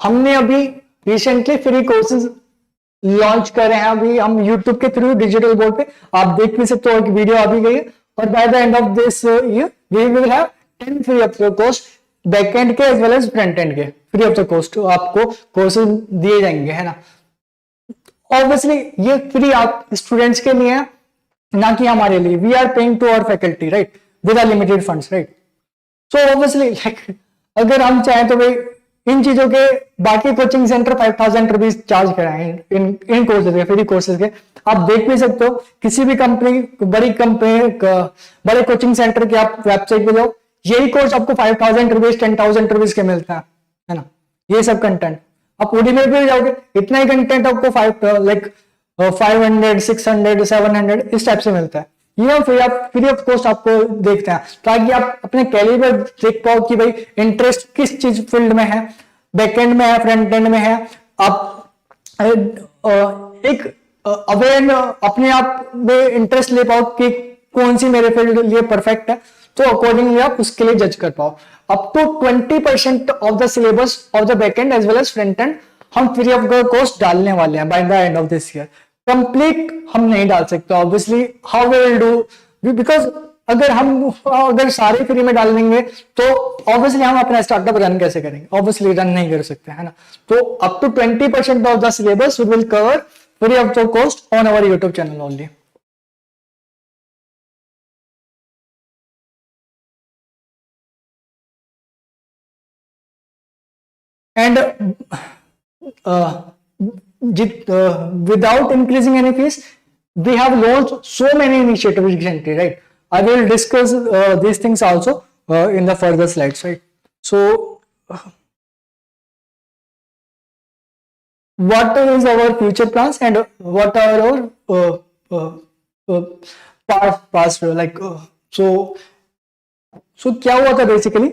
हमने अभी recently free courses launch करे हैं, अभी हम यूट्यूब के थ्रू डिजिटल बोर्ड पे आप देख भी सकते हो, एक वीडियो अभी गई है। और by the end of this year we will have 10 free of the cost backend के as well as front end के फ्री ऑफ द कॉस्ट आपको कोर्सेज दिए जाएंगे, है ना। ऑब्वियसली ये फ्री आप स्टूडेंट्स के लिए है, ना कि हमारे लिए। We are paying to our faculty, right, with limited funds, right. So obviously अगर हम चाहें तो भाई इन चीजों के बाकी कोचिंग सेंटर 5000 रुपीज चार्ज कराएं इन कोर्सेज के, फ्री कोर्सेज के। आप देख भी सकते हो किसी भी कंपनी, बड़ी कंपनी, बड़े कोचिंग सेंटर के आप वेबसाइट पे जाओ, यही कोर्स आपको 5000 रुपीज 10,000 रुपीज के मिलता है ना। ये सब कंटेंट आप उडीमी पे जाओगे, इतना ही कंटेंट आपको 500 600 700 इस टाइप से मिलता है। ये फ्री ऑफ कॉस्ट आपको देखते हैं ताकि आप अपने कैलिबर देख पाओ कि भाई इंटरेस्ट किस चीज फील्ड में है, बैकएंड में है, फ्रंट एंड में है। आप एक अवेयर अपने आप में इंटरेस्ट ले पाओ कि कौन सी मेरे फील्ड लिए परफेक्ट है, तो अकॉर्डिंगली आप उसके लिए जज कर पाओ। Up to 20% of the syllabus of the backend as well as front end हम फ्री ऑफ कॉस्ट डालने वाले हैं by the end of this year. Complete हम नहीं डाल सकते obviously, how we will do, because अगर सारे फ्री में डाल देंगे तो ऑब्वियसली हम अपना स्टार्टअप रन कैसे करेंगे, ऑब्वियसली रन नहीं कर सकते, है ना। तो up to 20% of the syllabus we will cover free of the cost on our YouTube channel only. And without increasing any fees, we have launched so many initiatives recently, right? I will discuss these things also in the further slides, right? So, what is our future plans and what are our past like so क्या हुआ था basically,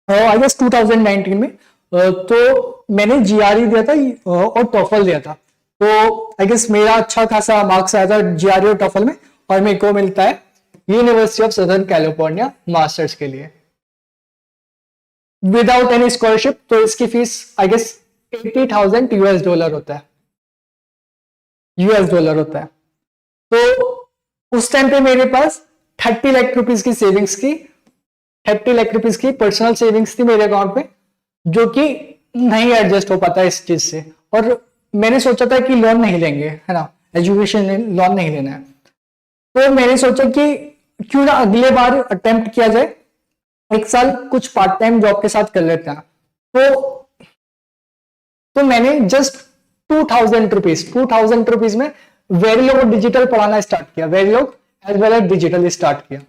I guess 2019 में तो मैंने GRE दिया था और टॉफल दिया था। तो आई गेस मेरा अच्छा खासा मार्क्स आया था जीआरई और टॉफल में, और मेरे को मिलता है university of southern California masters के लिए विदाउट एनी स्कॉलरशिप। तो इसकी फीस आई गेस $80,000 होता है, $US होता है। तो उस टाइम पे मेरे पास 30 लाख रुपीज की सेविंग्स की, 30 लाख रुपीज की पर्सनल सेविंग्स थी मेरे अकाउंट पे, जो कि नहीं एडजस्ट हो पाता इस चीज से। और मैंने सोचा था कि लोन नहीं लेंगे, है ना, एजुकेशन लोन नहीं लेना है। तो मैंने सोचा कि क्यों ना अगले बार अटेम्प्ट किया जाए, एक साल कुछ पार्ट टाइम जॉब के साथ कर लेते हैं। तो मैंने जस्ट 2000 रुपीज में वेरीलोग डिजिटल पढ़ाना स्टार्ट किया, Verilog as well as digital start किया,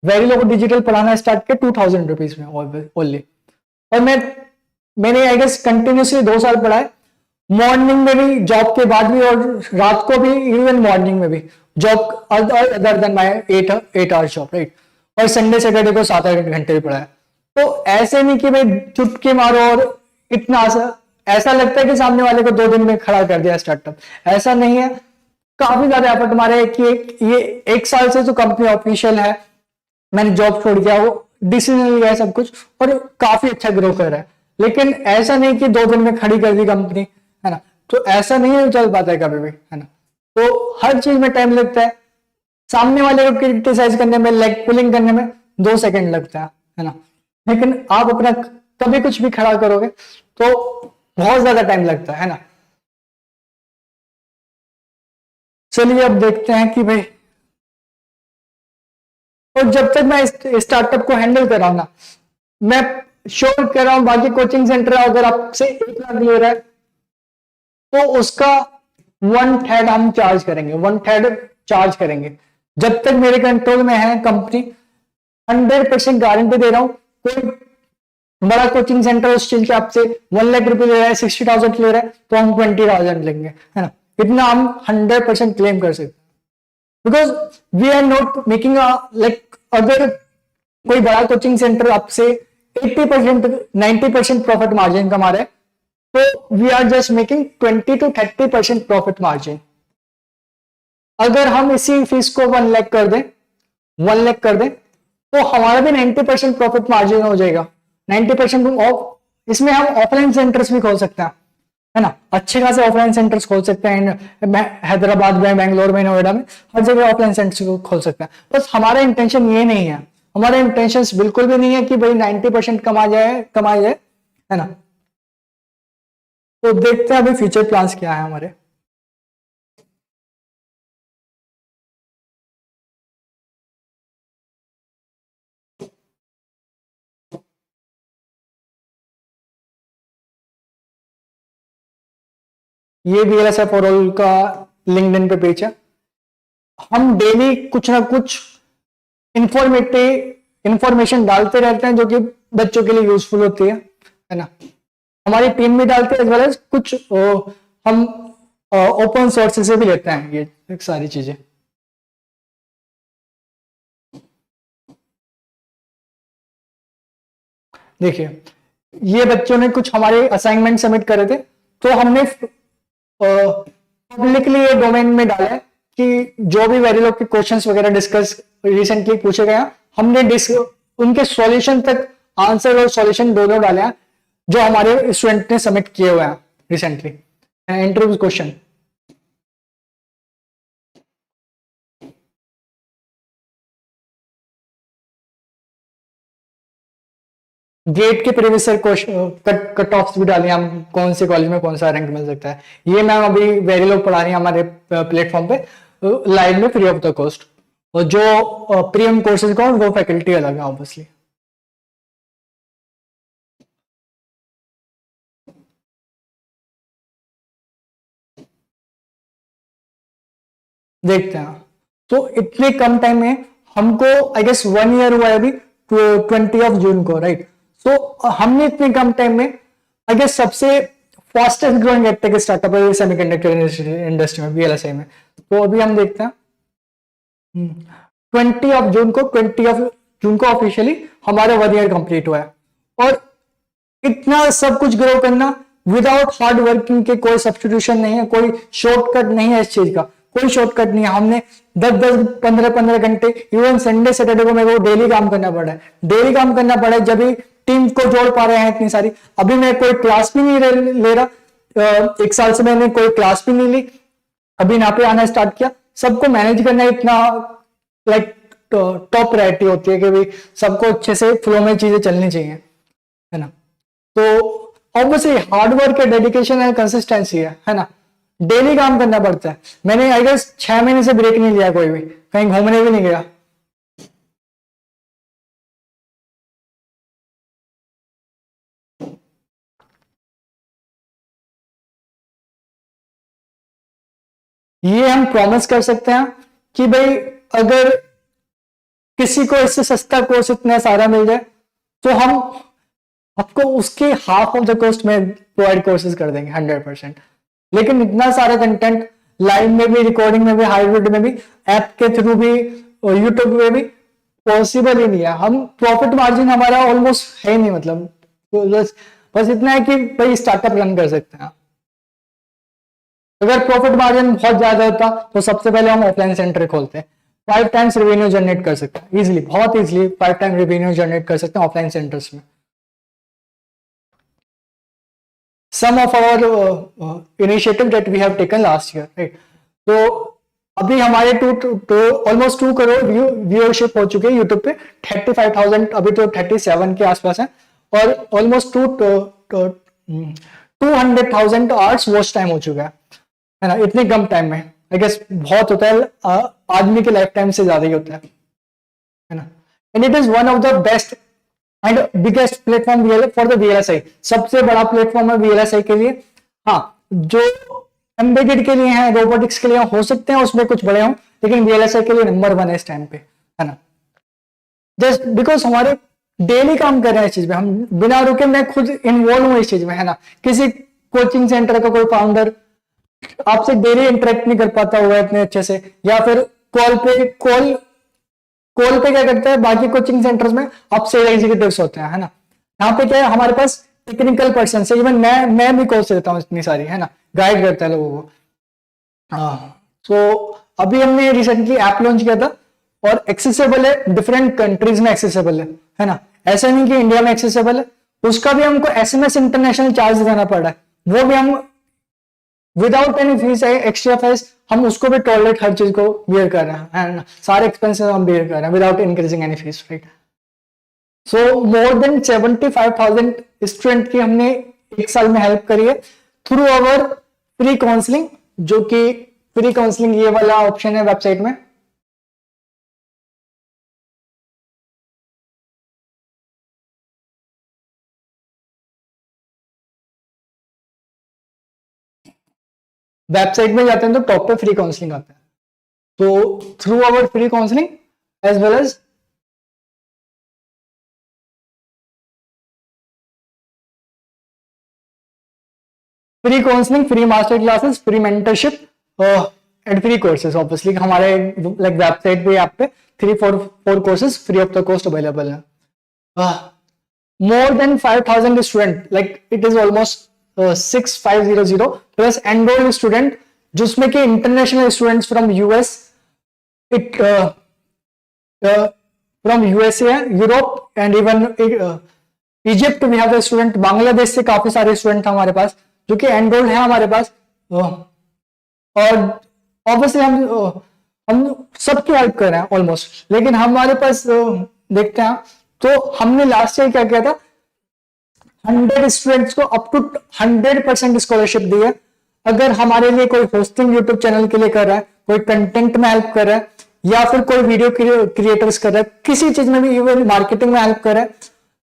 वेरीलोग डिजिटल पढ़ाना स्टार्ट किया 2000 रुपीज में ओनली। और मैंने आई गेस कंटिन्यूसली 2 साल पढ़ाए, मॉर्निंग में भी, जॉब के बाद भी, और रात को भी, इवन मॉर्निंग में भी, job other than my 8 hours job, right. और संडे सैटरडे को 7-8 घंटे भी पढ़ाया। तो ऐसे नहीं कि भाई चुटकी मारो और इतना ऐसा लगता है कि सामने वाले को 2 दिन में खड़ा कर दिया स्टार्टअप, ऐसा नहीं है। काफी ज्यादा एफर्ट मारे कि ये 1 साल से तो कंपनी ऑफिशियल है, मैंने जॉब छोड़ दिया, वो डिसीजन लिया है सब कुछ, और काफी अच्छा ग्रो कर रहा है। लेकिन ऐसा नहीं कि 2 दिन में खड़ी कर दी कंपनी, है ना। तो ऐसा नहीं चल पाता है कभी भी, है ना। तो हर चीज में टाइम लगता है, सामने वाले को क्रिटिसाइज करने में, लेग पुलिंग करने में 2 सेकंड लगता है ना। लेकिन आप अपना कभी कुछ भी खड़ा करोगे तो बहुत ज्यादा टाइम लगता है ना। चलिए अब देखते हैं कि भाई, और जब तक मैं स्टार्टअप को हैंडल कर रहा हूं ना, मैं श्योर कर रहा हूं बाकी कोचिंग सेंटर अगर आपसे 1 लाख ले रहा है तो उसका 1/3 हम चार्ज करेंगे, 1/3 चार्ज करेंगे। जब तक मेरे कंट्रोल में है कंपनी, 100% गारंटी दे रहा हूं। कोई बड़ा कोचिंग सेंटर उस चीज के आपसे 1 लाख रुपए ले रहा है, 60,000 ले रहा है, तो हम 20,000 लेंगे, है ना। इतना हम 100% क्लेम कर सकते हैं, because we are not making like, अगर कोई बड़ा कोचिंग सेंटर आपसे 80% 90% प्रॉफिट मार्जिन कमा रहा है, तो we are just making 20 to 30% profit margin. अगर हम इसी फीस को 1 लाख कर दें, 1 लाख कर दें, तो हमारा भी 90% प्रॉफिट मार्जिन हो जाएगा। 90% ऑफ इसमें हम ऑफलाइन सेंटर्स भी खोल सकते हैं, है ना, अच्छे खासे ऑफलाइन सेंटर्स खोल सकते हैं हैदराबाद में, बेंगलोर में, नोएडा में, हर जगह ऑफलाइन सेंटर्स को खोल सकते हैं। बस हमारा इंटेंशन ये नहीं है, हमारा इंटेंशन बिल्कुल भी नहीं है कि भाई 90% कमाया जाए, है ना। तो देखते हैं अभी फ्यूचर प्लान्स क्या है हमारे। ये VLSI फॉर ऑल का लिंक्डइन पे पेज है। हम डेली कुछ ना कुछ इंफॉर्मेशन डालते रहते हैं जो कि बच्चों के लिए यूजफुल होती है ना। हमारी टीम भी डालती है, एज वेल एज कुछ हम ओपन सोर्स से भी लेते हैं ये सारी चीजें। देखिए, ये बच्चों ने कुछ हमारे असाइनमेंट सबमिट करे थे, तो हमने पब्लिकली ये डोमेन में डाला है कि जो भी वेरिलोग के क्वेश्चंस वगैरह डिस्कस रिसेंटली पूछे गए हैं, हमने उनके सॉल्यूशन तक आंसर और सॉल्यूशन दोनों डाले हैं जो हमारे स्टूडेंट ने सबमिट किए हुए हैं रिसेंटली, इंटरव्यू क्वेश्चन। गेट के प्रीवियस कट ऑफ्स भी डाले हम, कौन से कॉलेज में कौन सा रैंक मिल सकता है, ये मैम अभी वेरिलोग पढ़ा रही है हमारे प्लेटफॉर्म पे लाइव में फ्री ऑफ द कॉस्ट। और जो प्रीमियम कोर्सेज का वो फैकल्टी अलग है ऑब्वियसली। देखते हैं, तो इतने कम टाइम में हमको आई गेस 1 ईयर हुआ है अभी 20 को, राइट। सो हमने इतने कम टाइम में आई गेस सबसे फास्टेस्ट ग्रोइंग एडटेक स्टार्टअप है सेमीकंडक्टर इंडस्ट्री में, VLSI में। तो अभी हम देखते हैं 20 जून को ऑफिशियली हमारा 1 ईयर कंप्लीट हुआ है। और इतना सब कुछ ग्रो करना विदाउट हार्ड वर्किंग के कोई सब्सटीट्यूशन नहीं है, कोई शॉर्टकट नहीं है इस चीज का, कोई शॉर्टकट नहीं है। हमने 10-10, 15-15 घंटे, इवन संडे सैटरडे को मेरे को डेली काम करना पड़ा है, डेली काम करना पड़ा है, जब भी टीम को जोड़ पा रहे हैं इतनी सारी। अभी मैं कोई क्लास भी नहीं ले रहा, 1 साल से मैंने कोई क्लास भी नहीं ली, अभी यहाँ पे आना स्टार्ट किया। सबको मैनेज करना इतना लाइक टॉप प्रायोरिटी होती है कि भाई सबको अच्छे से फ्लो में चीजें चलनी चाहिए, है ना। तो ऑब्वियसली हार्ड वर्क है, डेडिकेशन है, कंसिस्टेंसी है ना। डेली काम करना पड़ता है। मैंने आई गेस 6 महीने से ब्रेक नहीं लिया, कोई भी कहीं घूमने भी नहीं गया। ये हम प्रॉमिस कर सकते हैं कि भाई अगर किसी को इससे सस्ता कोर्स इतना सारा मिल जाए तो हम आपको उसके हाफ ऑफ द कॉस्ट में प्रोवाइड कोर्सेज कर देंगे 100%। लेकिन इतना सारा कंटेंट लाइव में भी, रिकॉर्डिंग में भी, हाइब्रिड में भी, ऐप के थ्रू भी, यूट्यूब में भी पॉसिबल ही नहीं है। हम प्रॉफिट मार्जिन हमारा ऑलमोस्ट है ही नहीं, मतलब तो बस इतना है कि भाई स्टार्टअप रन कर सकते हैं। अगर प्रॉफिट मार्जिन बहुत ज्यादा होता तो सबसे पहले हम ऑफलाइन सेंटर खोलते हैं, 5 टाइम्स रेवेन्यू जनरेट कर सकते हैं इजिली, बहुत इजिली 5 टाइम रेवेन्यू जनरेट कर सकते हैं ऑफलाइन सेंटर्स में। Some of our initiative that we have taken last year, right? तो अभी हमारे ऑलमोस्ट 2 करोड़ व्यूअरशिप हो चुके हैं यूट्यूब पे, 35,000 अभी तो 37 के आसपास है, और ऑलमोस्ट 200,000 आवर्स वॉच टाइम हो चुका है ना, इतने कम टाइम में। आई गेस बहुत होता है, आदमी के लाइफ टाइम से ज्यादा ही होता है ना। And it is one of the best and biggest platform for the VLSI, सबसे बड़ा प्लेटफॉर्म है VLSI के लिए। हाँ, जो एम्बेडेड के लिए है, रोबोटिक्स के लिए हो सकते हैं उसमें कुछ बड़े हों, लेकिन VLSI के लिए नंबर 1 है इस टाइम पे, है ना। जस्ट बिकॉज हमारे डेली काम कर रहे हैं इस चीज में, हम बिना रुके, मैं खुद इन्वॉल्व हूँ इस चीज में, है ना। किसी कोचिंग सेंटर का कोई फाउंडर आपसे डेली इंटरेक्ट नहीं कर पाता हुआ इतने अच्छे से, या फिर कॉल पे क्या करता है, बाकी कोचिंग सेंटर्स में आप सेल एग्जीक्यूटिव्स होते हैं, है ना। यहाँ पे क्या है, हमारे पास टेक्निकल पर्सन से, इवन मैं भी कोर्स देता हूँ इतनी सारी, है ना, गाइड करता है लोगों को। तो अभी हमने रिसेंटली ऐप लॉन्च किया था और एक्सेसिबल है, डिफरेंट कंट्रीज में एक्सेसिबल है ना। ऐसा नहीं कि इंडिया में एक्सेसिबल है, उसका भी हमको SMS इंटरनेशनल चार्ज देना पड़ रहा है, वो भी हम without any fees extra fees हम उसको भी टॉलरेट हर चीज को बियर कर रहे हैं एंड सारे एक्सपेंसेस हम बियर कर रहे हैं without increasing any fees, right. So more than 75,000 student की हमने एक साल में हेल्प करी है थ्रू अवर फ्री काउंसलिंग, जो कि फ्री काउंसलिंग ये वाला ऑप्शन है वेबसाइट में। वेबसाइट में जाते हैं तो टॉप पे फ्री काउंसलिंग आता है, तो through our free counselling as well as free counselling, free master classes, free mentorship and free courses, obviously हमारे लाइक वेबसाइट पे ऐप पे 3-4 courses free of the cost available है। More than 5,000 student, like it is almost 6,500 plus enrolled student, जिसमें कि international students from US, it from USA, Europe and even Egypt we have student, Bangladesh से काफी सारे student हमारे पास जो कि enrolled है हमारे पास। और ऑब्वियसली हम सबकी हेल्प कर रहे हैं ऑलमोस्ट, लेकिन हमारे पास देखते हैं तो हमने लास्ट ईयर क्या किया था, 100 स्टूडेंट्स को अप टू 100% स्कॉलरशिप दी है। अगर हमारे लिए कोई होस्टिंग यूट्यूब चैनल के लिए कर रहा है, कोई कंटेंट में हेल्प कर रहा है, या फिर कोई वीडियो क्रिएटर्स कर रहा है, किसी चीज में भी, इवन मार्केटिंग में हेल्प कर रहा है,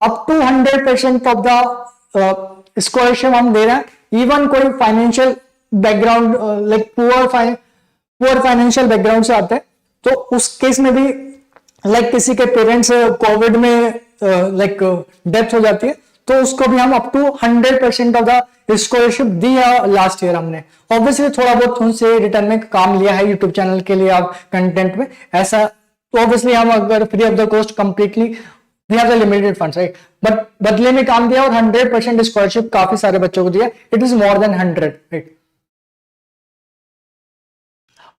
up to 100% of the scholarship हम दे रहे हैं। इवन कोई financial background like poor financial background से आते हैं, तो उस केस में भी लाइक किसी के पेरेंट्स कोविड में लाइक डेथ हो जाती है, तो उसको भी हम up to 100% of the scholarship दी है लास्ट ईयर हमने। ऑब्वियसली थोड़ा बहुत उनसे रिटर्न में काम लिया है यूट्यूब चैनल के लिए, आप कंटेंट में ऐसा, तो ऑब्वियसली हम अगर free of the cost completely we have the limited funds, right, but बदले में काम दिया और 100% स्कॉलरशिप काफी सारे बच्चों को दिया। It is more than 100, right.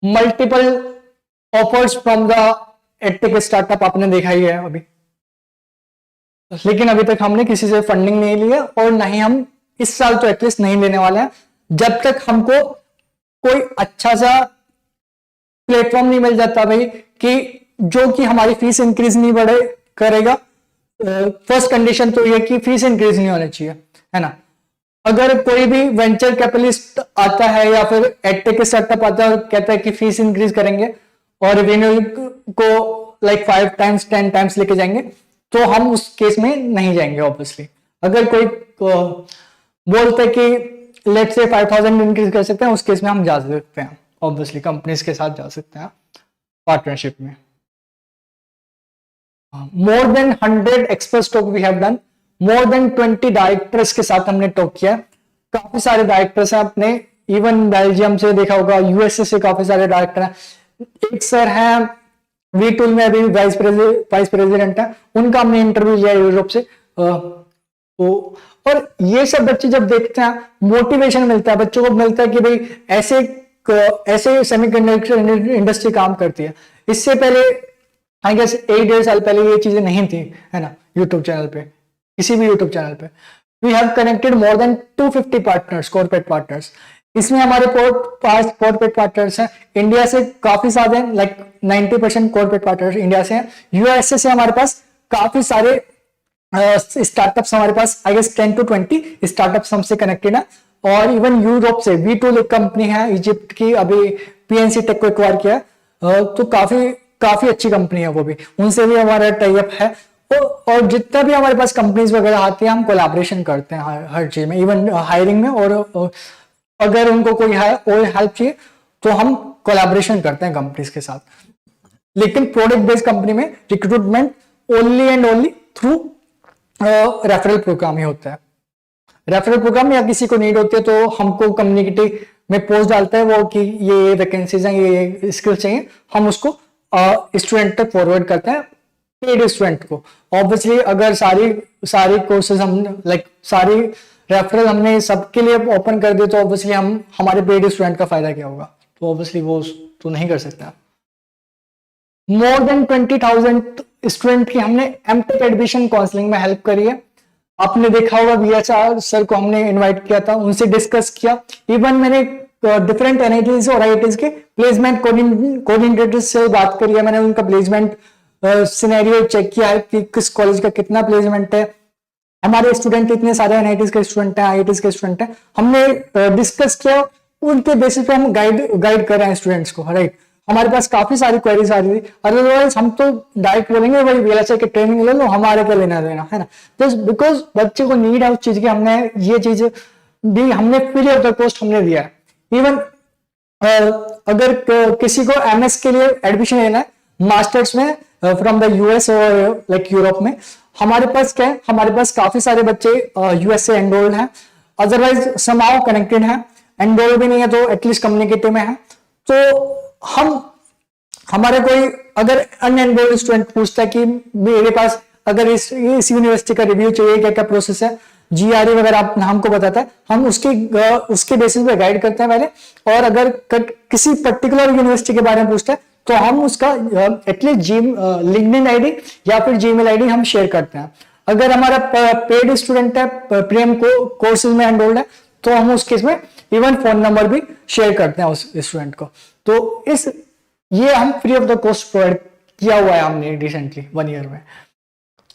Multiple offers from the edtech startup आपने देखा ही है अभी, लेकिन अभी तक हमने किसी से फंडिंग नहीं ली है और नहीं हम इस साल तो एटलीस्ट नहीं लेने वाले हैं, जब तक हमको कोई अच्छा सा प्लेटफॉर्म नहीं मिल जाता भाई, कि जो कि हमारी फीस इंक्रीज नहीं बढ़े करेगा। फर्स्ट कंडीशन तो ये कि फीस इंक्रीज नहीं होनी चाहिए, है ना। अगर कोई भी वेंचर कैपिटलिस्ट आता है या फिर एडटेक स्टार्टअप आता है और कहता है कि फीस इंक्रीज करेंगे और रेवेन्यू को लाइक 5 टाइम्स 10 टाइम्स लेके जाएंगे, तो हम उस केस में नहीं जाएंगे ऑब्वियसली। अगर कोई बोलते कि लेट्स से 5,000 इंक्रीज कर सकते हैं, उस केस में हम जा सकते हैं, ऑब्वियसली कंपनीज के साथ जा सकते हैं पार्टनरशिप में। More than 100 expert talk we have done, more than 20 directors के साथ हमने टॉक किया। काफी सारे डायरेक्टर्स हैं अपने, इवन बेल्जियम से देखा होगा, यूएसए से काफी सारे डायरेक्टर हैं। एक सर हैं वी टूल में अभी वाइस प्रेसिडेंट है, उनका हमने इंटरव्यू लिया यूरोप से। और ये सब बच्चे जब देखते हैं मोटिवेशन मिलता है, बच्चों को मिलता है कि भाई ऐसे सेमीकंडक्टर इंडस्ट्री काम करती है। इससे पहले आई गेस 1-1.5 साल पहले ये चीजें नहीं थी, है ना, यूट्यूब चैनल पे, किसी भी यूट्यूब चैनल पे। We have connected more than 250 partners, corporate partners. इसमें हमारे पास कॉर्पोरेट पार्टनर्स हैं इंडिया से काफी सारे हैं, लाइक 90% कॉर्पोरेट पार्टनर्स इंडिया से हैं। यूएसए से हमारे पास काफी सारे स्टार्टअप्स, हमारे पास आई गेस 10 to 20 स्टार्टअप्स हमसे कनेक्टेड है। और इवन यूरोप से वी2 एक कंपनी है इजिप्ट की, अभी पीएनसी टेक को एक्वायर किया है, तो काफी अच्छी कंपनी है वो भी, उनसे भी हमारा टाइप है। और जितना भी हमारे पास कंपनीज वगैरह आती है, हम कोलैबोरेशन करते हैं हर चीज में, इवन हायरिंग में। और अगर उनको कोई और हेल्प चाहिए तो हम कोलैबोरेशन करते हैं कंपनीज के साथ। लेकिन प्रोडक्ट बेस्ड कंपनी में recruitment only and only through referral programme ही होता है। रेफरल प्रोग्राम या किसी को नीड होती है तो हमको कम्युनिटी में पोस्ट डालता है वो कि ये वैकेंसीज हैं, ये स्किल चाहिए, हम उसको स्टूडेंट तक फॉरवर्ड करते हैं, पेड स्टूडेंट को। ऑब्वियसली अगर सारी कोर्सेज हम लाइक सारी रेफरल हमने सबके लिए ओपन कर दिए तो ऑब्वियसली हमारे पेड स्टूडेंट का फायदा क्या होगा, तो ऑब्वियसली वो तो नहीं कर सकता। मोर देन 20,000 स्टूडेंट की हमने एमटेक एडमिशन काउंसलिंग में हेल्प करी है। आपने देखा होगा VHR सर को हमने इनवाइट किया था, उनसे डिस्कस किया। इवन मैंने डिफरेंट NITs और IITs के प्लेसमेंट कोऑर्डिनेटर से बात करी है, मैंने उनका प्लेसमेंट सिनेरियो चेक किया है कि किस कॉलेज का कितना प्लेसमेंट है, हमारे स्टूडेंट इतने सारे NITs के स्टूडेंट हैं, IITs के स्टूडेंट हैं, हमने डिस्कस किया, उनके बेसिस पे हम गाइड कर रहे हैं स्टूडेंट्स को, राइट। हमारे पास काफी सारी क्वेरीज आ रही थी, अदरवाइज हम तो डायरेक्ट बोलेंगे भाई VLSI की ट्रेनिंग ले लो, हमारे क्या लेना देना है ना। तो बिकॉज बच्चे को नीड है उस चीज की, हमने ये चीज भी हमने फ्री ऑफ द कॉस्ट हमने दिया है। इवन अगर किसी को MS के लिए एडमिशन लेना है मास्टर्स में फ्रॉम द US और लाइक यूरोप में, हमारे पास क्या है, हमारे पास काफी सारे बच्चे US से एनरोल्ड हैं, अदरवाइज समाउ कनेक्टेड है, एनरोल भी नहीं है तो एटलीस्ट कम्युनिकेटिव में है। तो हमारे कोई अगर अनएनरोल्ड स्टूडेंट पूछता है कि मेरे पास अगर इस यूनिवर्सिटी का रिव्यू चाहिए, क्या क्या प्रोसेस है, GRE वगैरह आप हमको बताता है, हम उसके बेसिस पे गाइड करते हैं पहले। और अगर किसी पर्टिकुलर यूनिवर्सिटी के बारे में पूछता है तो हम उसका एटलीस्ट लिंक्डइन आईडी या फिर जीमेल आईडी हम शेयर करते हैं। अगर हमारा पेड स्टूडेंट है, प्रीमियम कोर्सेज में एनरोल्ड है, तो हम उस केस में इवन फोन नंबर भी शेयर करते हैं उस स्टूडेंट को। तो ये हम free of the cost provide किया हुआ है हमने रिसेंटली 1 ईयर में।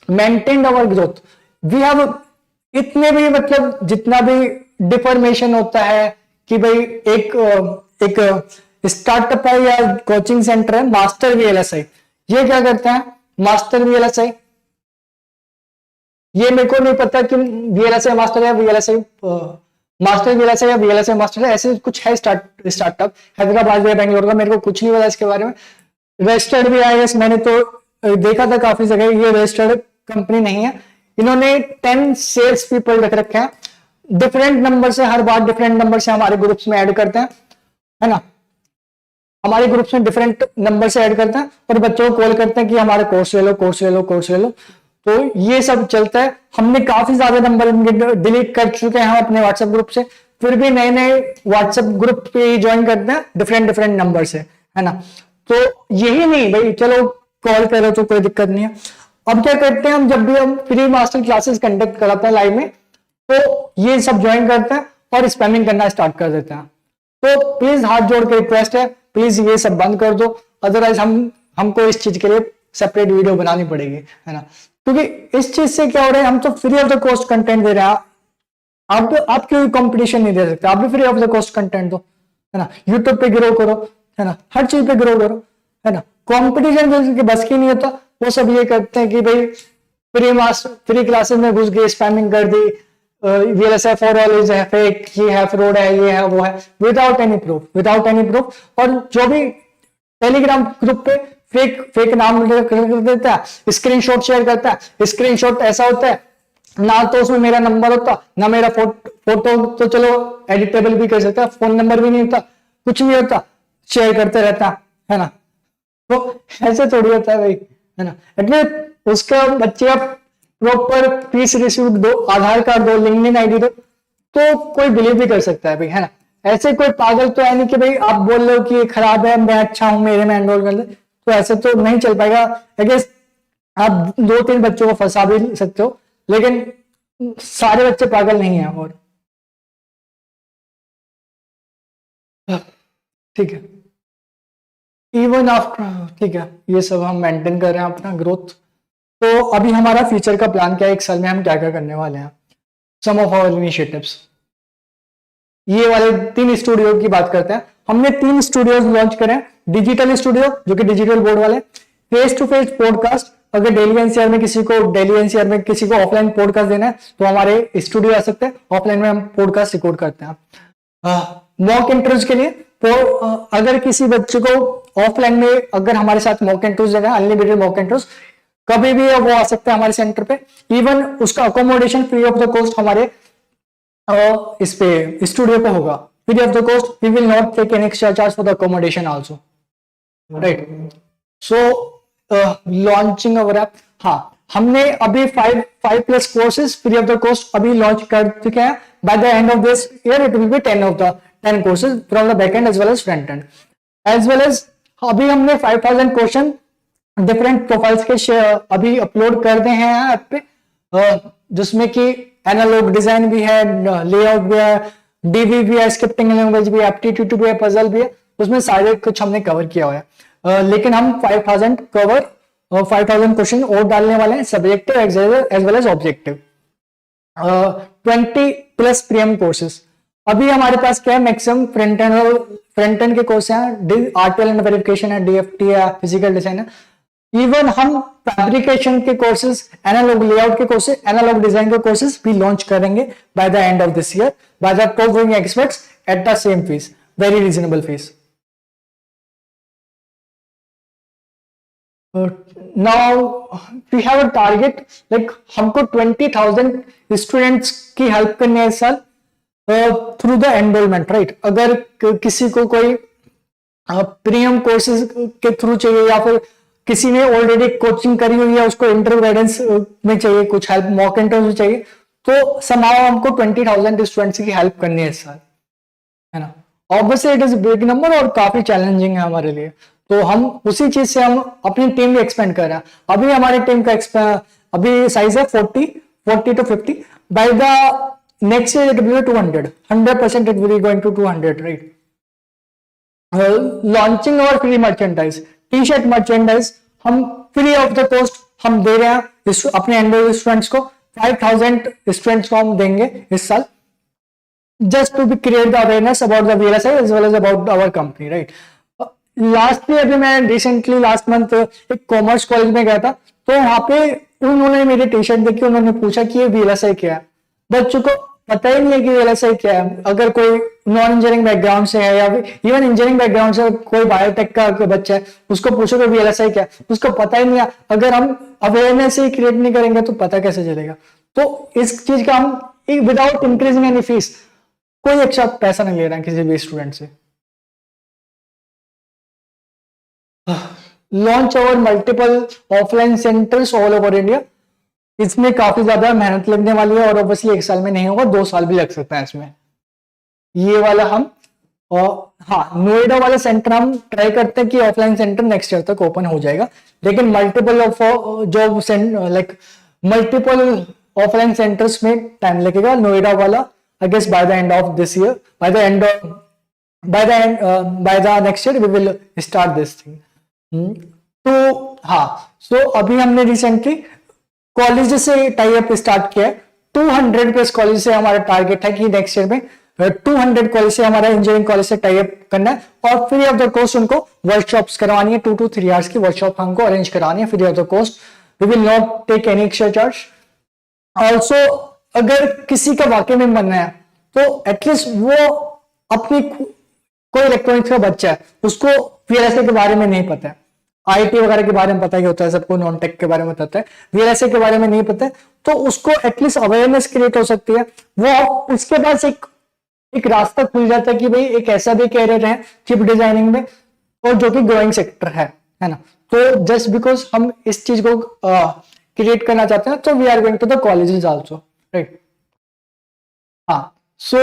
Maintain our growth, we have इतने भी मतलब जितना भी डिफॉर्मेशन होता है कि भाई एक स्टार्टअप है या कोचिंग सेंटर है, मास्टर VLSI, ये क्या करते हैं, मास्टर VLSI, ये मेरे को नहीं पता कि VLSI मास्टर है, VLSI मास्टर VLSI या VLSI मास्टर है, ऐसे कुछ है स्टार्टअप हैदराबाद या बेंगलोर का, मेरे को कुछ नहीं पता इसके बारे में। रजिस्टर्ड भी है, मैंने तो देखा था काफी जगह, ये रजिस्टर्ड कंपनी नहीं है। इन्होंने 10 सेल्स पीपल रख रखे हैं, डिफरेंट नंबर से, हर बार डिफरेंट नंबर से हमारे ग्रुप्स में ऐड करते हैं, है ना, हमारे ग्रुप्स में डिफरेंट नंबर से ऐड करते हैं और बच्चों को कॉल करते हैं कि हमारा कोर्स ले लो, कोर्स ले लो, कोर्स ले लो। तो ये सब चलता है। हमने काफी ज्यादा नंबर डिलीट कर चुके हैं अपने व्हाट्सएप ग्रुप से, फिर भी नए नए व्हाट्सएप ग्रुप पे ज्वाइन करते हैं डिफरेंट नंबर से, है ना। तो यही नहीं भाई, चलो कॉल करो तो कोई दिक्कत नहीं है। अब क्या करते हैं हम, जब भी हम फ्री मास्टर क्लासेस कंडक्ट कराते हैं लाइव में, तो ये सब ज्वाइन करते हैं और स्पैमिंग करना स्टार्ट कर देते हैं। तो प्लीज हाथ जोड़ के रिक्वेस्ट है, प्लीज ये सब बंद कर दो, अदरवाइज हमको इस चीज के लिए सेपरेट वीडियो बनानी पड़ेगी, है ना। क्योंकि इस चीज से क्या हो रहा है, हम तो free of the cost content दे रहे हैं, आप क्यों कंपटीशन नहीं दे सकते, आप भी free of the cost content दो, है ना। यूट्यूब पे ग्रो करो, है ना, हर चीज पे ग्रो करो, है ना। कंपटीशन बस की नहीं होता, वो सब ये करते हैं कि भाई फ्री क्लासेस में घुस गए, स्पैमिंग कर दी, VLSI for all is fake, ये है फ्रॉड है, ये है वो है, विदाउट एनी प्रूफ। और जो भी टेलीग्राम ग्रुप पे फेक नाम कर देता है, स्क्रीनशॉट शेयर करता है, स्क्रीनशॉट ऐसा होता है ना, तो उसमें मेरा नंबर होता ना, मेरा फोटो तो चलो एडिटेबल भी कर सकता है, फोन नंबर भी नहीं होता, कुछ नहीं होता, शेयर करते रहता है ना। तो ऐसे थोड़ी होता है भाई, है ना। एटलीस्ट उसका बच्चे आप प्रॉपर फीस रिसीव्ड दो, आधार कार्ड दो, लिंक्डइन आईडी दो, तो कोई बिलीव भी कर सकता है भाई, है ना। ऐसे कोई पागल तो है नहीं कि भाई आप बोल रहे हो कि ये खराब है, मैं अच्छा हूं, मेरे में एनरोल कर दे, तो ऐसे तो नहीं चल पाएगा। आई गेस आप 2-3 बच्चों को फंसा भी सकते हो, लेकिन सारे बच्चे पागल नहीं है। और ठीक है, इवन आफ्टर, ठीक है, ये सब हम मेंटेन कर रहे हैं अपना ग्रोथ। तो अभी हमारा फ्यूचर का प्लान क्या है, 1 साल में हम क्या क्या करने वाले हैं, सम ऑफ आवर इनिशिएटिव्स। ये वाले 3 स्टूडियो की बात करते हैं। हमने 3 स्टूडियोज लॉन्च करे हैं, डिजिटल स्टूडियो जो कि डिजिटल बोर्ड वाले, फेस टू फेस पॉडकास्ट, अगर डेली एनसीआर में किसी को ऑफलाइन पॉडकास्ट देना है तो हमारे स्टूडियो आ सकते हैं, ऑफलाइन में हम पॉडकास्ट रिकॉर्ड करते हैं। मॉक इंटरव्यूज के लिए, अगर किसी बच्चे को ऑफलाइन में अगर हमारे साथ मॉक इंटरव्यूज देना है, अनलिमिटेड मॉक इंटरव्यूज कभी भी वो आ सकता है हमारे सेंटर पे। इवन उसका accommodation free of the cost हमारे इस पे स्टूडियो पे होगा, free of the cost, we will not take any extra charge for the accommodation also, right. So launching our app, हाँ, हमने अभी 5+ courses free of the cost अभी launch कर चुके हैं। By the end of this year it will be 10 courses from the back end as well as front end, as well as अभी हमने 5000 question different profiles के अभी upload कर दे हैं ऐप पे। जिसमें कि एनालॉग डिजाइन भी है, लेआउट भी है, डीवी भी है, स्क्रिप्टिंग लैंग्वेज भी है, एप्टीट्यूड भी है, पजल भी है, उसमें सारे कुछ हमने कवर किया हुआ है। लेकिन हम 5000 क्वेश्चन और डालने वाले हैं, subjective as well as objective. 20+ premium courses. अभी हमारे पास क्या है, मैक्सिमम फ्रंट एंड के कोर्स हैं, आरटीएल एंड वेरिफिकेशन है, डीएफटी है, फिजिकल डिजाइन है। इवन हम फैब्रिकेशन के कोर्सेज, एनालॉग लेआउट के कोर्सेज, एनालॉग डिजाइन के कोर्सेज भी लॉन्च करेंगे by the end of this year by the top going experts at the same fees, very reasonable fees. Now we have a target, like हमको 20,000 students की help करनी है इस साल through the enrolment, right. अगर किसी को कोई प्रीमियम कोर्सेज के थ्रू चाहिए या फिर किसी ने ऑलरेडी कोचिंग करी हुई है, उसको इंटरव्यू गाइडेंस में चाहिए कुछ हेल्प, मॉक इंटरव्यू चाहिए, तो समाव हमको 20,000 स्टूडेंट्स की हेल्प करनी है इस साल, है ना। Obviously it is big number और काफी चैलेंजिंग है हमारे लिए, तो हम उसी चीज से हम अपनी टीम भी एक्सपेंड कर रहे हैं। अभी हमारी टीम का अभी साइज है 40 to 50, by the next year it will be 200, 100% it will be going to 200, right. Launching और free merchandise, T shirt merchandise हम फ्री ऑफ द कॉस्ट हम दे रहे हैं अपने एनरोल स्टूडेंट्स को, 5,000 स्टूडेंट्स को हम देंगे इस साल, just to be create the awareness about the VLSI as well as about our company, right. Lastly अभी मैं रिसेंटली लास्ट मंथ एक कॉमर्स कॉलेज में गया था, तो वहां पे उन्होंने मेरी टी शर्ट देखी, उन्होंने पूछा कि ये वीएलएसआई क्या है। बच्चों को पता ही नहीं है कि वीएलएसआई क्या है। अगर कोई नॉन इंजीनियरिंग बैकग्राउंड से है या इवन इंजीनियरिंग बैकग्राउंड से कोई बायोटेक का बच्चा है, उसको पूछो कि वीएलएसआई क्या है, उसको पता ही नहीं है। अगर हम अवेयरनेस ही क्रिएट नहीं करेंगे तो पता कैसे चलेगा। तो इस चीज का हम विदाउट इंक्रीजिंग एनी फीस, कोई एक्स्ट्रा पैसा नहीं ले रहा है किसी भी स्टूडेंट से। Launch over multiple offline centres all over India, इसमें काफी ज्यादा मेहनत लगने वाली है और ऑब्वियसली एक साल में नहीं होगा, 2 साल भी लग सकता है इसमें। ये वाला हम हाँ, नोएडा वाला सेंटर हम ट्राई करते हैं कि ऑफलाइन सेंटर नेक्स्ट ईयर तक ओपन हो जाएगा, लेकिन मल्टीपल ऑफ जो लाइक मल्टीपल ऑफलाइन सेंटर्स में टाइम लगेगा। नोएडा वाला I guess by the end of this year, by the next year we will start this thing. तो हाँ, सो अभी हमने रिसेंटली कॉलेज से टाई अप स्टार्ट किया है। 200+ कॉलेज से हमारा टारगेट है कि नेक्स्ट ईयर में 200 कॉलेज से हमारा इंजीनियरिंग कॉलेज से टाई अप करना है और फ्री ऑफ द कॉस्ट उनको वर्कशॉप्स करवानी है। 2 to 3 आवर्स की वर्कशॉप हमको अरेंज करानी है free of the cost. We will not take any extra charge. Also अगर किसी का वाकई में बनना है तो एटलीस्ट वो अपनी कोई इलेक्ट्रॉनिक्स का बच्चा है, उसको वीएलएसआई के बारे में नहीं पता है, आईटी वगैरह के बारे में पता ही होता है सबको, नॉन टेक के बारे में पता है, वीएलएसआई के बारे में नहीं पता है, तो उसको एटलीस्ट अवेयरनेस क्रिएट हो सकती है। वो उसके पास एक रास्ता खुल जाता है कि भाई एक ऐसा भी कैरियर है चिप डिजाइनिंग में और जो कि ग्रोइंग सेक्टर है ना। तो जस्ट बिकॉज हम इस चीज को क्रिएट करना चाहते हैं, तो we are going to the colleges also, right. हाँ, सो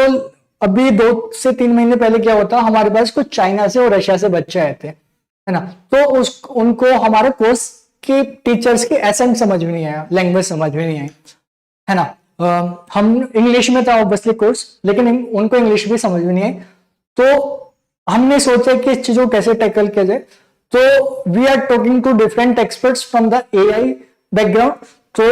अभी 2 से 3 महीने पहले क्या होता, हमारे पास कुछ चाइना से और रशिया से बच्चे आए थे, है ना। तो उनको हमारे कोर्स के टीचर्स की एसेंट समझ में नहीं आया, लैंग्वेज समझ में नहीं आई, है ना। हम इंग्लिश में था ऑब्वियसली कोर्स, लेकिन उनको इंग्लिश भी समझ में नहीं आई। तो हमने सोचा कि इस चीज को कैसे टैकल किया जाए। तो we are talking to different experts from the AI background. तो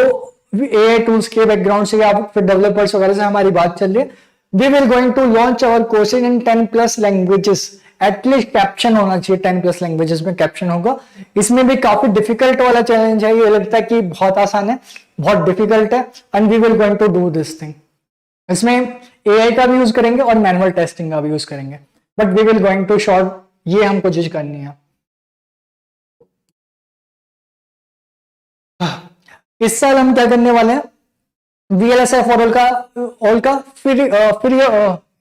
एआई टूल्स के बैकग्राउंड से या फिर डेवलपर्स वगैरह से हमारी बात चल रही है। We will going to launch our courses in 10+ languages. At least caption होना चाहिए, 10+ लैंग्वेजेस में कैप्शन होगा। इसमें भी काफी डिफिकल्ट वाला चैलेंज है, ये लगता है कि बहुत आसान है, बहुत डिफिकल्ट है, and we will going to do this thing. इसमें एआई का भी यूज करेंगे और मैनुअल टेस्टिंग का भी यूज करेंगे, but we will going to short, ये हमको चीज करनी है। इस साल हम क्या करने वाले हैं, वीएलएसआई फॉर ऑल का फिर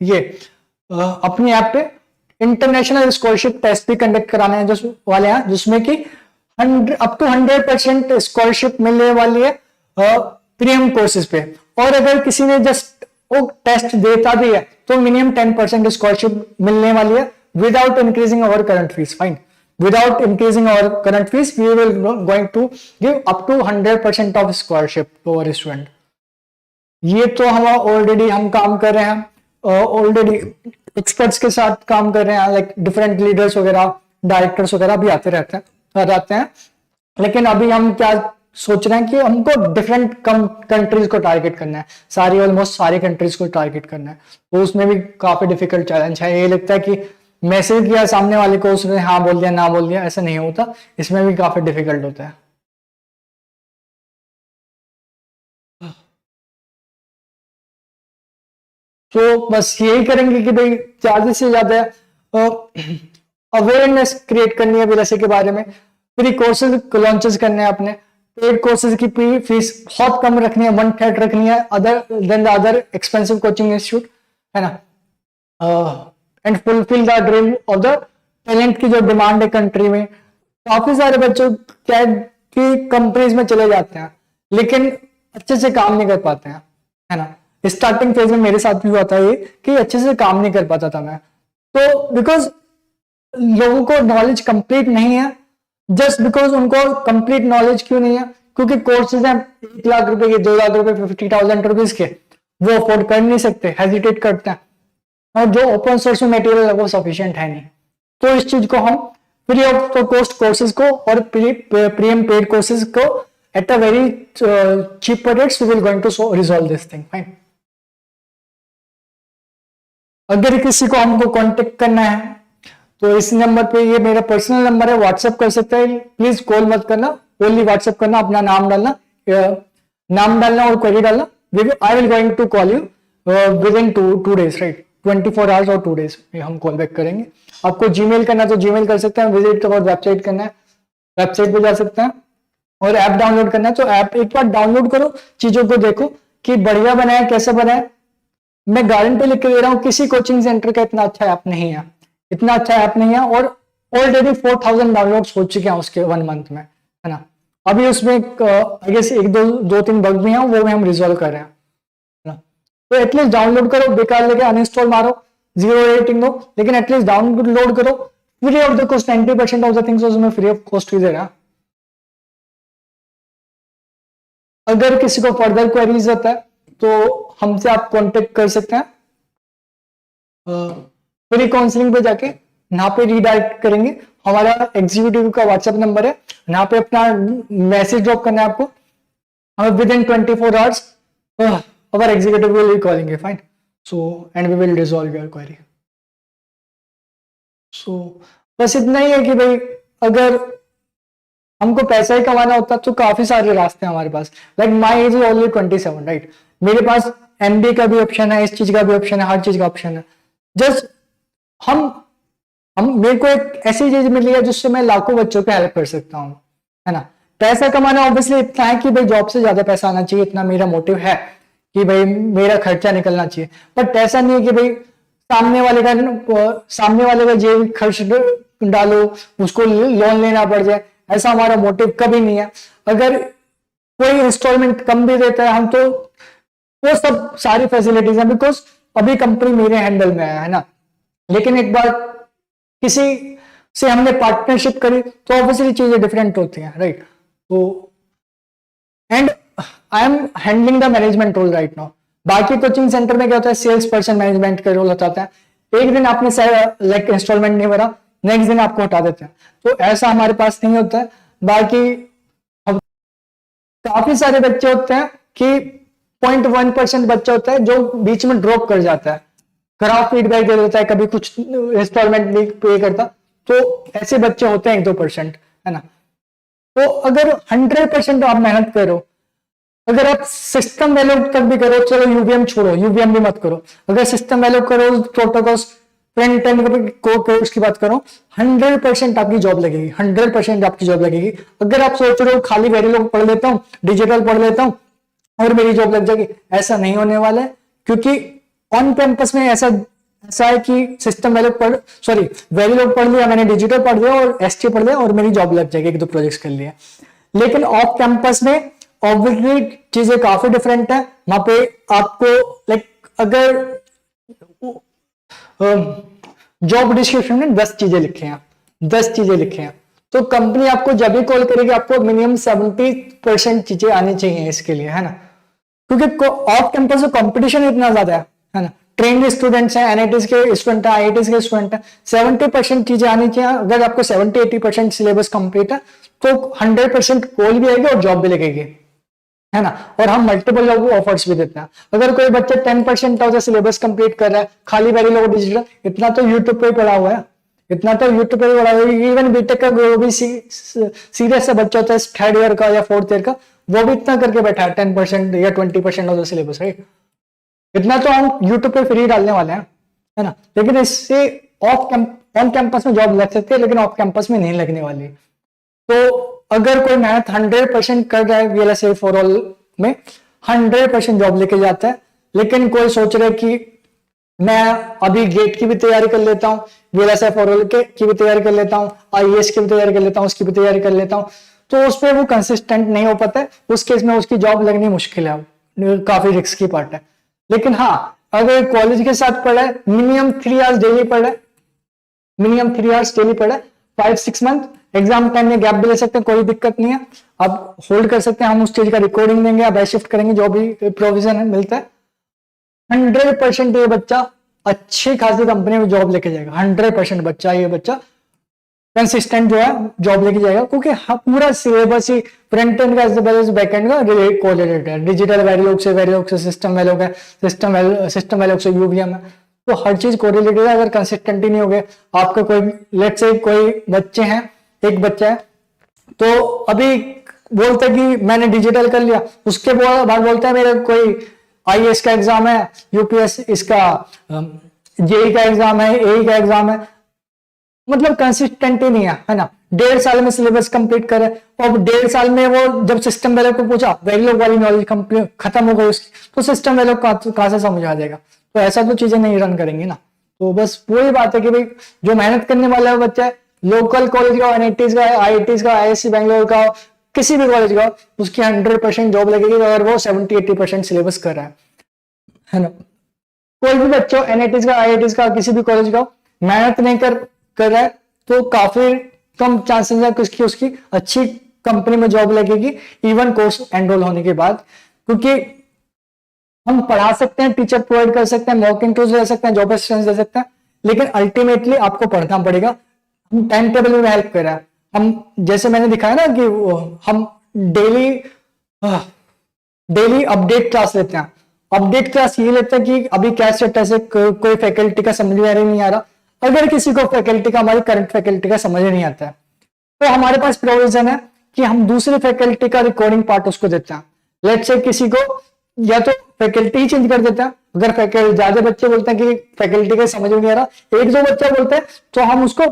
ये अपनी ऐप पे इंटरनेशनल स्कॉलरशिप टेस्ट भी कंडक्ट कराने हैं वाले हैं, जिसमें कि अप टू 100% स्कॉलरशिप मिलने वाली है प्रीमियम कोर्सेज पे। और अगर किसी ने जस्ट वो टेस्ट देता भी है तो मिनिमम 10% स्कॉलरशिप मिलने वाली है without increasing our current fees. Fine, without increasing our current fees, we will going to give up to 100% of scholarship to our student. ये तो हम ऑलरेडी हम काम कर रहे हैं, ऑलरेडी एक्सपर्ट्स के साथ काम कर रहे हैं, लाइक डिफरेंट लीडर्स वगैरह, डायरेक्टर्स वगैरह भी आते हैं। लेकिन अभी हम क्या सोच रहे हैं कि हमको डिफरेंट कंट्रीज को टारगेट करना है, सारी ऑलमोस्ट सारी कंट्रीज को टारगेट करना है। तो उसमें भी काफी डिफिकल्ट चैलेंज है। ये लगता है कि मैसेज किया सामने वाले को, उसने हाँ बोल दिया ना बोल दिया, ऐसा नहीं होता, इसमें भी काफी डिफिकल्ट होता है। तो बस यही करेंगे कि भाई ज्यादा से ज्यादा अवेयरनेस क्रिएट करनी है विलसे के बारे में, फ्री कोर्सेज लॉन्चेस करने हैं अपने, पेड कोर्सेज की फीस बहुत कम रखनी है, 1/3 रखनी है other than the other expensive coaching institute, है ना। And fulfil the dream of the talent की जो डिमांड है कंट्री में। काफी सारे बच्चों क्या की कंपनीज में चले जाते हैं लेकिन अच्छे से काम नहीं कर पाते हैं, है ना। स्टार्टिंग फेज में मेरे साथ भी हुआ था ये कि अच्छे से काम नहीं कर पाता था मैं, तो बिकॉज लोगों को नॉलेज कंप्लीट नहीं है। जस्ट बिकॉज उनको कंप्लीट नॉलेज क्यों नहीं है, क्योंकि कोर्सेज हैं 1 लाख रुपए के, 2 लाख रुपए, 50,000 रुपीज के, वो अफोर्ड कर नहीं सकते, हेजिटेट करते हैं, और जो ओपन सोर्स में मटेरियल है वो सफिशिएंट है नहीं। तो इस चीज को हम फ्री ऑफ कॉस्ट कोर्सेज को और प्रीमियम पेड कोर्सेज को at a very cheap rates we will going to resolve this thing, fine. अगर किसी को हमको कांटेक्ट करना है तो इस नंबर पे, ये मेरा पर्सनल नंबर है, व्हाट्सएप कर सकते हैं। प्लीज कॉल मत करना, ओनली व्हाट्सएप करना, अपना नाम डालना, और क्वेरी डालना। I will going to call you within 2 days, right, 24 hours और 2 days में हम कॉल बैक करेंगे। आपको जीमेल करना तो जीमेल कर सकते हैं, विजिट और वेबसाइट करना है वेबसाइट पे जा सकते हैं, और ऐप डाउनलोड करना है तो ऐप एक बार डाउनलोड करो, चीजों को देखो कि बढ़िया बनाए कैसे बनाए। मैं गारंटी लिख के दे रहा हूँ किसी कोचिंग सेंटर का इतना अच्छा ऐप नहीं है, इतना अच्छा ऐप नहीं है, और ऑलरेडी 4000 डाउनलोड्स हो चुके हैं उसके 1 मंथ में, है ना। अभी उसमें आई गेस 1-2-3 बग भी हैं, वो भी हम रिजॉल्व कर रहे हैं, है ना। तो एटलीस्ट डाउनलोड करो, बेकार लेके अनइंस्टॉल मारो, 0 रेटिंग दो, लेकिन एटलीस्ट डाउनलोड करो, free of the cost. 90% of the things उसमें फ्री ऑफ कॉस्ट ही दे रहा है। अगर किसी को फर्दर क्वेरीज होता है तो हमसे आप कांटेक्ट कर सकते हैं, फ्री काउंसलिंग पे जाके यहाँ पे रीडायरेक्ट करेंगे। हमारा एग्जीक्यूटिव का व्हाट्सएप नंबर है, यहाँ पे अपना मैसेज ड्रॉप करना है आपको, हमें within 24 hours our executive will be calling you, fine. So and we will resolve your query. सो बस इतना ही है कि भाई अगर हमको पैसा ही कमाना होता तो काफी सारे रास्ते हैं हमारे पास। Like my age is only 27, right, मेरे पास एमबीए का भी ऑप्शन है, इस चीज का भी ऑप्शन है, हर चीज का ऑप्शन है। जस्ट हम मेरे को एक ऐसी चीज मिली है जिससे मैं लाखों बच्चों को हेल्प कर सकता हूँ, है ना। पैसा कमाना ऑब्वियसली इतना है कि भाई जॉब से ज्यादा पैसा आना चाहिए, इतना मेरा मोटिव है कि भाई मेरा खर्चा निकलना चाहिए। बट ऐसा नहीं है कि भाई सामने वाले का जेब खर्च डालो, उसको लोन लेना पड़ जाए, ऐसा हमारा मोटिव कभी नहीं है। अगर कोई इंस्टॉलमेंट कम भी देता है हम तो वो सब सारी फैसिलिटीज है, बिकॉज अभी कंपनी मेरे हैंडल में है ना। लेकिन एक बार किसी से हमने पार्टनरशिप करी तो ऑब्वियसली चीजें डिफरेंट होती हैं, राइट। तो and I am handling the management role right now. बाकी कोचिंग सेंटर में क्या होता है, सेल्स पर्सन मैनेजमेंट का रोल होता है। एक दिन आपने लाइक इंस्टॉलमेंट नहीं भरा, नेक्स्ट दिन आपको हटा देते हैं, तो ऐसा हमारे पास नहीं होता है। बाकी काफी सारे बच्चे होते हैं कि 0.1% बच्चा होता है जो बीच में ड्रॉप कर जाता है, खराब फीडबैक दे देता है, कभी कुछ इंस्टॉलमेंट नहीं पे करता, तो ऐसे बच्चे होते हैं 1-2%, है ना। तो अगर 100% आप मेहनत करो, अगर आप सिस्टम वैल्यू तक भी करो, चलो यूवीएम छोड़ो, यूवीएम भी मत करो, अगर सिस्टम वैल्यू करो, प्रोटोकॉल्स फ्रंट एंड कोर्स की बात करो, 100% आपकी जॉब लगेगी, 100% आपकी जॉब लगेगी। अगर आप सोच रहे हो खाली वेरिलोग पढ़ लेता हूँ, डिजिटल पढ़ लेता हूँ और मेरी जॉब लग जाएगी, ऐसा नहीं होने वाला है। क्योंकि ऑन कैंपस में ऐसा है कि सिस्टम वेरिलोग पढ़ लिया मैंने, डिजिटल पढ़ लिया और एसटी पढ़ लिया और मेरी जॉब लग जाएगी, 1-2 प्रोजेक्ट्स कर लिए। लेकिन ऑफ कैंपस में ऑब्वियसली चीजें काफी डिफरेंट है। वहां पे आपको लाइक अगर जॉब डिस्क्रिप्शन में 10 चीजें लिखे हैं, 10 चीजें लिखे हैं, तो कंपनी आपको जब भी कॉल करेगी आपको मिनिमम 70% चीजें आनी चाहिए इसके लिए, है ना। क्योंकि ऑफ कैंपस में कंपटीशन इतना ज्यादा है ना। ट्रेंड स्टूडेंट्स हैं, एनआईटीज के स्टूडेंट हैं, आईआईटीज के स्टूडेंट हैं, 70% चीजें आनी चाहिए। अगर आपको 70-80% सिलेबस कंप्लीट है तो 100% कॉल भी आएगी और जॉब भी लगेगी, है ना। और हम मल्टीपल जॉब ऑफर्स भी देते हैं। अगर कोई बच्चा 10% ऑफ द सिलेबस कंप्लीट कर रहा है खाली वेरीलोग डिजिटल, इतना तो यूट्यूब पे पढ़ा हुआ है, इतना तो यूट्यूब पे पढ़ा हुआ है। इवन बीटेक का जो भी सीरियस सा बच्चा होता है 3rd ईयर का या 4th ईयर का, वो भी इतना करके बैठा है 10% या 20% ऑफ द सिलेबस, राइट। इतना तो हम यूट्यूब पे फ्री डालने वाले हैं, है ना। लेकिन इससे ऑन कैंपस में जॉब लग सकती है, लेकिन ऑफ कैंपस में नहीं लगने वाली। तो अगर कोई मेहनत 100% कर रहा है वीएलएसआई फॉर ऑल में, 100% जॉब लेके जाता है। लेकिन कोई सोच रहा है कि मैं अभी गेट की भी तैयारी कर लेता हूँ, वीएलएसआई फॉर ऑल की भी तैयारी कर लेता हूँ, आईएएस की भी तैयारी कर लेता हूँ, उसकी भी तैयारी कर लेता हूँ, तो उस पर वो कंसिस्टेंट नहीं हो पाता है। उस केस में उसकी जॉब लगनी मुश्किल है, काफी रिस्क की पार्ट है। लेकिन हाँ, अगर कॉलेज के साथ पढ़ा है, मिनिमम 3 आवर्स डेली पढ़ा है, मिनिमम 3 आवर्स डेली पढ़ा है, 5-6 मंथ, एग्जाम टाइम में गैप भी ले सकते हैं, कोई दिक्कत नहीं है। आप होल्ड कर सकते हैं, हम उस चीज का रिकॉर्डिंग देंगे या शिफ्ट करेंगे, जो भी प्रोविजन है मिलता है। 100% ये बच्चा अच्छी खासी कंपनी में जॉब लेके जाएगा। 100% बच्चा, ये बच्चा कंसिस्टेंट जो है जॉब लेके जाएगा, क्योंकि पूरा सिलेबस ही फ्रंट एंड का as well as back end का कोरिलेटेड है। डिजिटल वेरिलोग से सिस्टम वेरिलोग है, सिस्टम वेरिलोग से यूवीएम है, तो हर चीज कोरिलेटेड है। अगर कंसिस्टेंट ही नहीं हो गए, आपका कोई लेट्स से कोई बच्चे हैं, एक बच्चा है तो अभी बोलता है कि मैंने डिजिटल कर लिया, उसके बाद बोलता है मेरा कोई आईएएस का एग्जाम है, यूपीएस इसका जेई का एग्जाम है, एई का एग्जाम है, मतलब कंसिस्टेंट ही नहीं है ना। 1.5 साल में सिलेबस कंप्लीट करे, और 1.5 साल में वो जब सिस्टम वेरिलोग को पूछा, वेरिलोग वाली नॉलेज कंप्लीट खत्म हो गई उसकी, तो सिस्टम वेरिलोग कहां से समझ आ जाएगा। तो ऐसा तो चीजें नहीं रन करेंगी ना। तो बस वही बात है कि भाई जो मेहनत करने वाला है बच्चा है, लोकल कॉलेज का, एनआईटीज का, आईआईटीज का, आईएससी बैंगलोर का, किसी भी कॉलेज का, उसकी 100% जॉब लगेगी अगर वो 70-80% सिलेबस कर रहा है ना। कोई भी बच्चा एनआईटीज का, आईआईटीज का, किसी भी कॉलेज का मेहनत नहीं कर रहा है, तो काफी कम चांसेस है कि उसकी अच्छी कंपनी में जॉब लगेगी, इवन कोर्स एनरोल होने के बाद। क्योंकि हम पढ़ा सकते हैं, टीचर प्रोवाइड कर सकते हैं, मॉक इंटरव्यूज दे सकते हैं, जॉब एक्सपीरियंस दे सकते हैं, लेकिन अल्टीमेटली आपको पढ़ना पड़ेगा। हम टाइम टेबल में हेल्प कर रहा है, हम जैसे मैंने दिखाया ना कि हम डेली अपडेट क्लास लेते हैं। अपडेट क्लास ये लेते हैं कि अभी क्या स्टेटस है, कोई फैकल्टी का समझ में नहीं आ रहा। अगर किसी को फैकल्टी का, हमारी करंट फैकल्टी का समझ नहीं आता है, तो हमारे पास प्रोविजन है कि हम दूसरी फैकल्टी का रिकॉर्डिंग पार्ट उसको देते हैं। लेट्स से किसी को या तो फैकल्टी ही चेंज कर देता है, अगर फैकल्टी ज्यादा बच्चे बोलते हैं कि फैकल्टी का समझ में नहीं आ रहा, 1-2 बच्चा बोलते हैं, तो हम उसको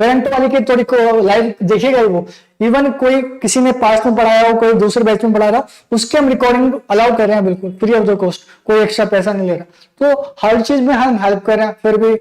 करंट वाले की थोड़ी लाइव देखिएगा। वो इवन कोई किसी ने पास में पढ़ाया हो, कोई दूसरे बैच में पढ़ा रहा हो, उसके हम रिकॉर्डिंग अलाउ कर रहे हैं, बिल्कुल फ्री ऑफ द कॉस्ट, कोई एक्स्ट्रा पैसा नहीं ले रहा। तो हर चीज में हम हेल्प कर रहे हैं। फिर भी